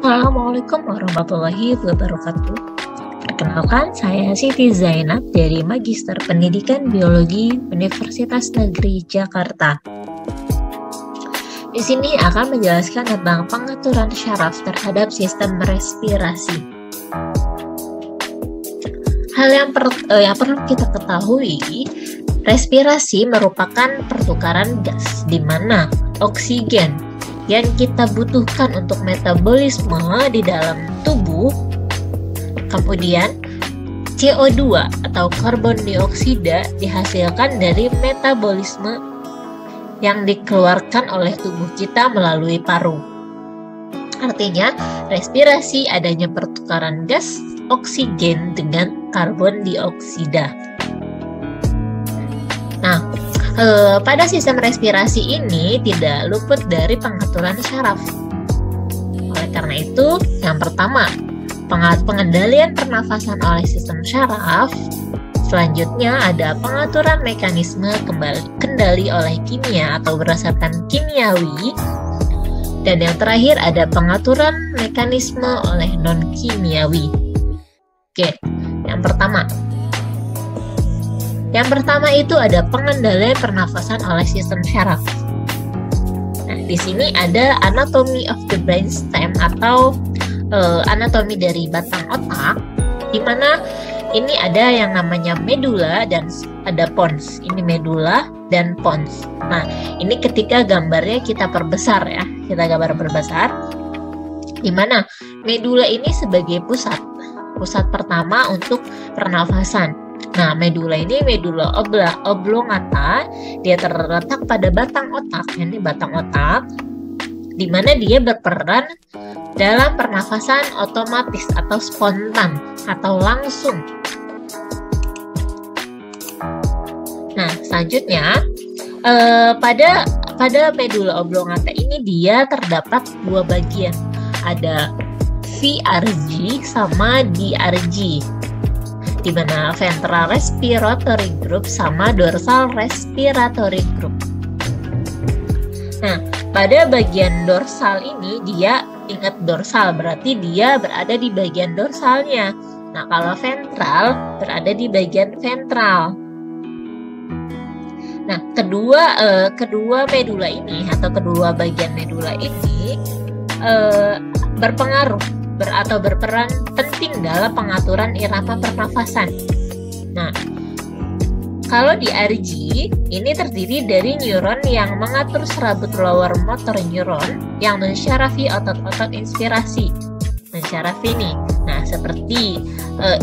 Assalamualaikum warahmatullahi wabarakatuh. Perkenalkan, saya Siti Zainab dari Magister Pendidikan Biologi Universitas Negeri Jakarta. Di sini akan menjelaskan tentang pengaturan syaraf terhadap sistem respirasi. Hal yang perlu kita ketahui, respirasi merupakan pertukaran gas di mana oksigen yang kita butuhkan untuk metabolisme di dalam tubuh, kemudian CO2 atau karbon dioksida dihasilkan dari metabolisme yang dikeluarkan oleh tubuh kita melalui paru. Artinya, respirasi adanya pertukaran gas oksigen dengan karbon dioksida. Nah, pada sistem respirasi ini tidak luput dari pengaturan syaraf. Oleh karena itu, yang pertama, pengendalian pernafasan oleh sistem syaraf. Selanjutnya ada pengaturan mekanisme kendali oleh kimia atau berdasarkan kimiawi. Dan yang terakhir ada pengaturan mekanisme oleh non-kimiawi. Oke, yang pertama. Yang pertama itu ada pengendalian pernafasan oleh sistem syaraf. Nah, di sini ada anatomy of the brainstem atau anatomi dari batang otak, di mana ini ada yang namanya medula dan ada pons. Ini medula dan pons. Nah, ini ketika gambarnya kita perbesar ya, kita gambar perbesar, di mana medula ini sebagai pusat pertama untuk pernafasan. Nah, medula ini medula oblongata, dia terletak pada batang otak, ini batang otak, di mana dia berperan dalam pernafasan otomatis atau spontan atau langsung. Nah, selanjutnya pada medula oblongata ini dia terdapat dua bagian, ada VRG sama DRG. Di mana ventral respiratory group sama dorsal respiratory group. Nah, pada bagian dorsal ini dia ingat dorsal berarti dia berada di bagian dorsalnya. Nah, kalau ventral berada di bagian ventral. Nah, kedua medula ini atau kedua bagian medula ini berpengaruh atau berperan penting dalam pengaturan irama pernafasan. Nah, kalau di RG ini terdiri dari neuron yang mengatur serabut lower motor neuron yang mensyarafi otot-otot inspirasi. Mensyarafi nih. Nah, seperti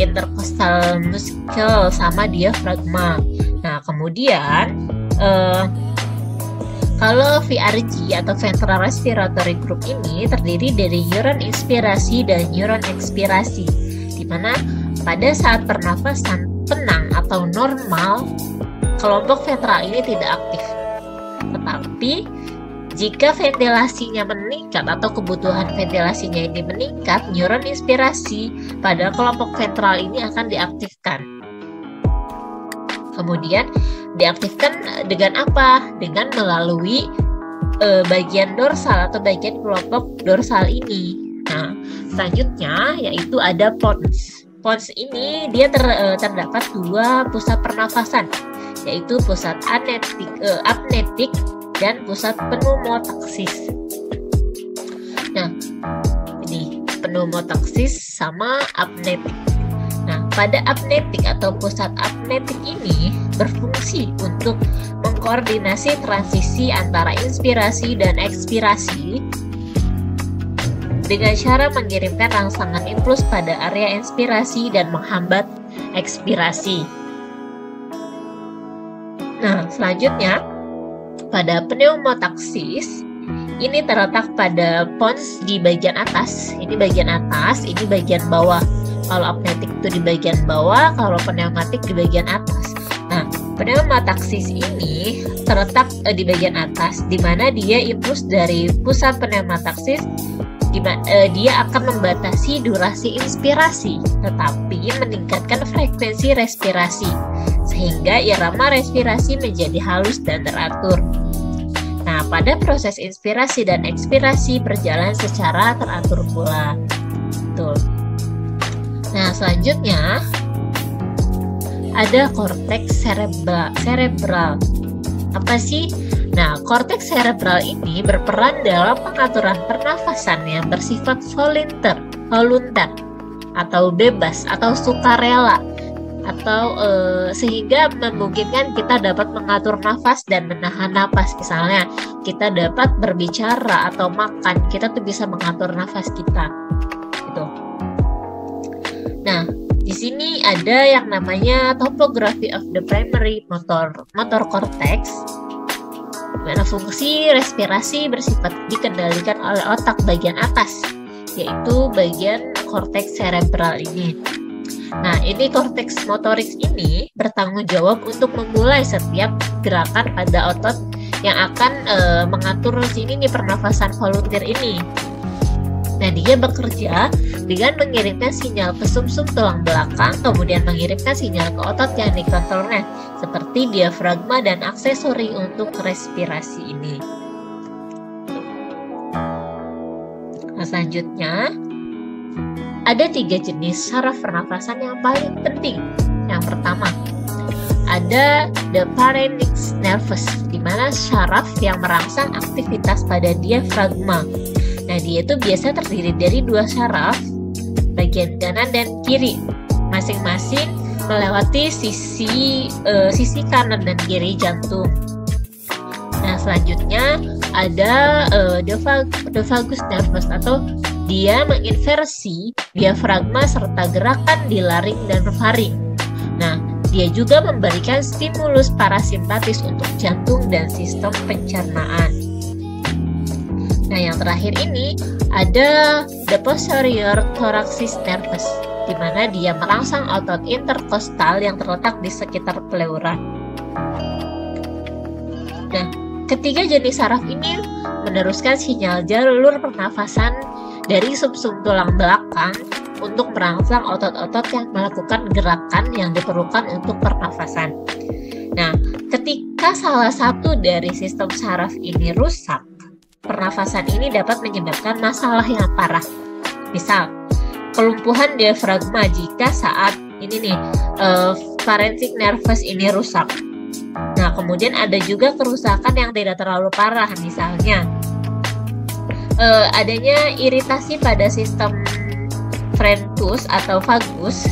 intercostal muscle sama diafragma. Nah, kemudian kalau VRG atau ventral respiratory group ini terdiri dari neuron inspirasi dan neuron ekspirasi, di mana pada saat pernafasan tenang atau normal, kelompok ventral ini tidak aktif. Tetapi jika ventilasinya meningkat atau kebutuhan ventilasinya ini meningkat, neuron inspirasi pada kelompok ventral ini akan diaktifkan. Kemudian diaktifkan dengan apa? Dengan melalui bagian dorsal atau bagian kelompok dorsal ini. Nah, selanjutnya yaitu ada pons. Pons ini dia terdapat dua pusat pernafasan, yaitu pusat apnetik dan pusat pneumotaksis. Nah, ini pneumotaksis sama apnetik. Nah, pada apnetik atau pusat apnetik ini berfungsi untuk mengkoordinasi transisi antara inspirasi dan ekspirasi dengan cara mengirimkan rangsangan impuls pada area inspirasi dan menghambat ekspirasi. Nah, selanjutnya pada pneumotaksis ini terletak pada pons di bagian atas. Ini bagian atas, ini bagian bawah. Kalau apnetik itu di bagian bawah, kalau pneumatik di bagian atas. Nah, pneumotaksis ini terletak di bagian atas, di mana dia impuls dari pusat pneumotaksis, dia akan membatasi durasi inspirasi, tetapi meningkatkan frekuensi respirasi, sehingga irama respirasi menjadi halus dan teratur. Nah, Nah, pada proses inspirasi dan ekspirasi berjalan secara teratur pula. Betul. Nah, selanjutnya ada korteks cerebral. Apa sih? Nah, korteks cerebral ini berperan dalam pengaturan pernafasan yang bersifat volunter atau bebas atau sukarela, atau sehingga memungkinkan kita dapat mengatur nafas dan menahan nafas. Misalnya kita dapat berbicara atau makan, kita tuh bisa mengatur nafas kita gitu. Nah, di sini ada yang namanya topography of the primary motor cortex, mana fungsi respirasi bersifat dikendalikan oleh otak bagian atas, yaitu bagian korteks cerebral ini. Nah, ini korteks motorik ini bertanggung jawab untuk memulai setiap gerakan pada otot yang akan mengatur sini nih pernafasan volunteer ini. Nah, dia bekerja dengan mengirimkan sinyal ke sumsum tulang belakang, kemudian mengirimkan sinyal ke otot yang dikontrolnya, seperti diafragma dan aksesori untuk respirasi ini. Nah, selanjutnya ada 3 jenis saraf pernafasan yang paling penting. Yang pertama, ada the pharynx nervous, di mana saraf yang merangsang aktivitas pada diafragma. Nah, dia itu biasa terdiri dari 2 saraf, bagian kanan dan kiri, masing-masing melewati sisi kanan dan kiri jantung. Nah, selanjutnya ada the vagus nervous, atau dia menginversi diafragma serta gerakan di laring dan faring. Nah, dia juga memberikan stimulus parasimpatis untuk jantung dan sistem pencernaan. Nah, yang terakhir ini ada the posterior thoracic nervous, di mana dia merangsang otot interkostal yang terletak di sekitar pleura. Nah, ketiga jenis saraf ini meneruskan sinyal jalur pernafasan dari sumsum tulang belakang untuk merangsang otot-otot yang melakukan gerakan yang diperlukan untuk pernafasan. Nah, ketika salah satu dari sistem saraf ini rusak, pernafasan ini dapat menyebabkan masalah yang parah. Misal, kelumpuhan diafragma jika saat ini nih pharynx nervous ini rusak. Nah, kemudian ada juga kerusakan yang tidak terlalu parah, misalnya adanya iritasi pada sistem frenulus atau vagus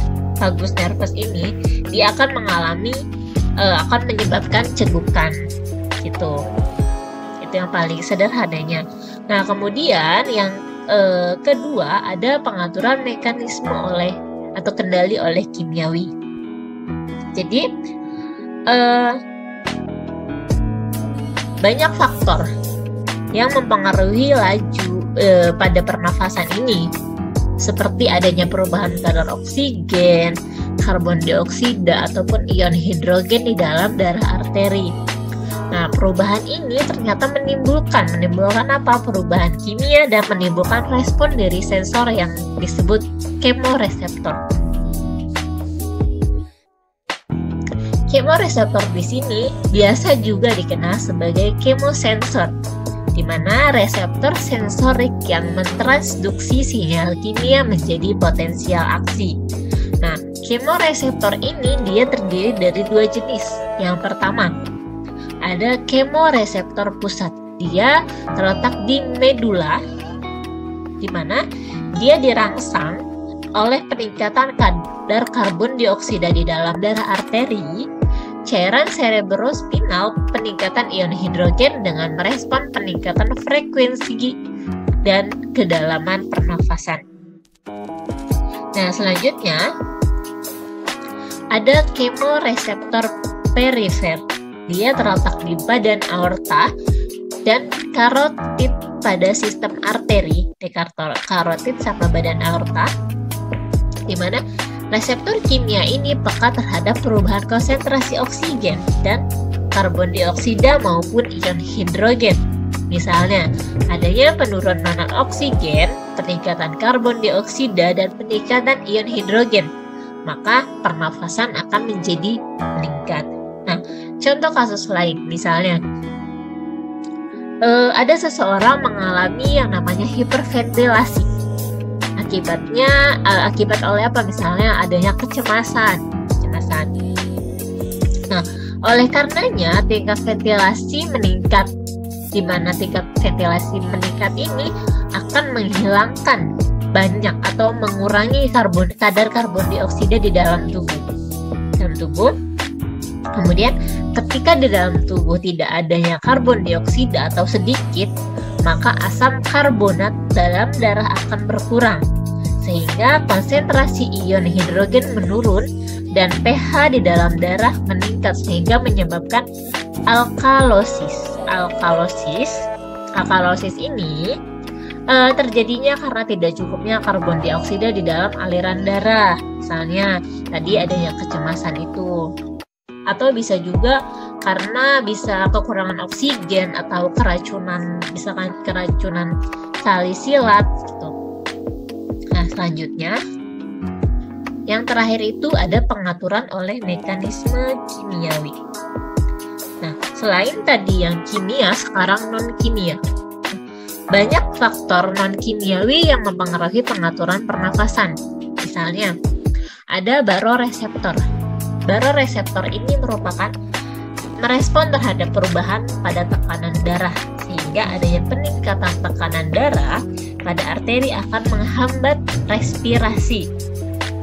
nervous ini, dia akan menyebabkan cegukan gitu. Itu yang paling sederhananya. Nah, kemudian yang kedua ada pengaturan mekanisme atau kendali oleh kimiawi. Jadi banyak faktor yang mempengaruhi laju pada pernafasan ini, seperti adanya perubahan kadar oksigen, karbon dioksida ataupun ion hidrogen di dalam darah arteri. Nah, perubahan ini ternyata menimbulkan apa? Perubahan kimia dan menimbulkan respon dari sensor yang disebut kemoreseptor. Kemoreseptor di sini biasa juga dikenal sebagai kemosensor, di mana reseptor sensorik yang mentransduksi sinyal kimia menjadi potensial aksi. Nah, kemoreseptor ini dia terdiri dari 2 jenis. Yang pertama, ada kemoreseptor pusat. Dia terletak di medula, di mana dia dirangsang oleh peningkatan kadar karbon dioksida di dalam darah arteri, cairan cerebrospinal, peningkatan ion hidrogen dengan merespon peningkatan frekuensi dan kedalaman pernafasan. Nah, selanjutnya ada kemoreseptor perifer. Dia terletak di badan aorta dan karotid pada sistem arteri, di karotid sama badan aorta, di mana reseptor kimia ini peka terhadap perubahan konsentrasi oksigen dan karbon dioksida maupun ion hidrogen. Misalnya, adanya penurunan oksigen, peningkatan karbon dioksida, dan peningkatan ion hidrogen, maka pernafasan akan menjadi meningkat. Nah, contoh kasus lain, misalnya ada seseorang mengalami yang namanya hiperventilasi. Akibat oleh apa? Misalnya adanya kecemasan. Nah, oleh karenanya tingkat ventilasi meningkat, di mana tingkat ventilasi meningkat ini akan menghilangkan banyak atau mengurangi kadar karbon dioksida di dalam tubuh. Kemudian ketika di dalam tubuh tidak adanya karbon dioksida atau sedikit, maka asam karbonat dalam darah akan berkurang, sehingga konsentrasi ion hidrogen menurun dan pH di dalam darah meningkat, sehingga menyebabkan alkalosis. Alkalosis ini terjadinya karena tidak cukupnya karbon dioksida di dalam aliran darah. Misalnya tadi adanya kecemasan itu. Atau bisa juga karena bisa kekurangan oksigen atau keracunan, misalkan keracunan salisilat gitu. Nah, selanjutnya yang terakhir itu ada pengaturan oleh mekanisme kimiawi. Nah, selain tadi yang kimia, sekarang non-kimia. Banyak faktor non-kimiawi yang mempengaruhi pengaturan pernafasan. Misalnya, ada baroreseptor. Baroreseptor ini merupakan merespon terhadap perubahan pada tekanan darah, sehingga adanya peningkatan tekanan darah pada arteri akan menghambat respirasi.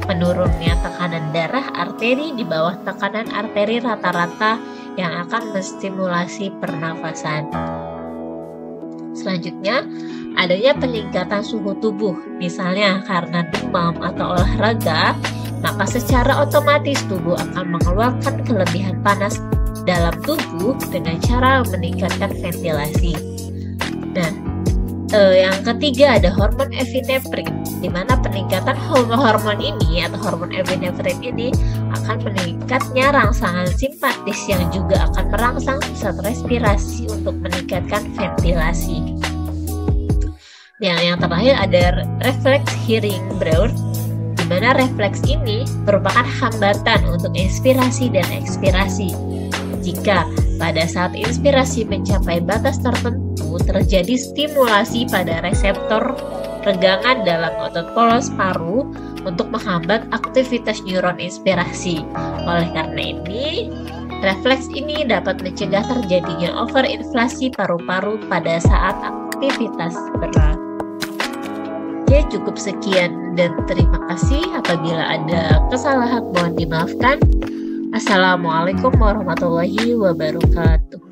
Menurunnya tekanan darah arteri di bawah tekanan arteri rata-rata yang akan menstimulasi pernafasan. Selanjutnya, adanya peningkatan suhu tubuh, misalnya karena demam atau olahraga, maka secara otomatis tubuh akan mengeluarkan kelebihan panas dalam tubuh dengan cara meningkatkan ventilasi. Nah, yang ketiga ada hormon epinefrin, di mana peningkatan hormon ini atau hormon epinefrin ini akan meningkatnya rangsangan simpatis yang juga akan merangsang pusat respirasi untuk meningkatkan ventilasi. Yang terakhir ada refleks Hearing-Brown, di mana refleks ini merupakan hambatan untuk inspirasi dan ekspirasi. Jika pada saat inspirasi mencapai batas tertentu, terjadi stimulasi pada reseptor regangan dalam otot polos paru untuk menghambat aktivitas neuron inspirasi. Oleh karena ini, refleks ini dapat mencegah terjadinya overinflasi paru-paru pada saat aktivitas berat. Oke, cukup sekian dan terima kasih. Apabila ada kesalahan mohon dimaafkan. Assalamualaikum warahmatullahi wabarakatuh.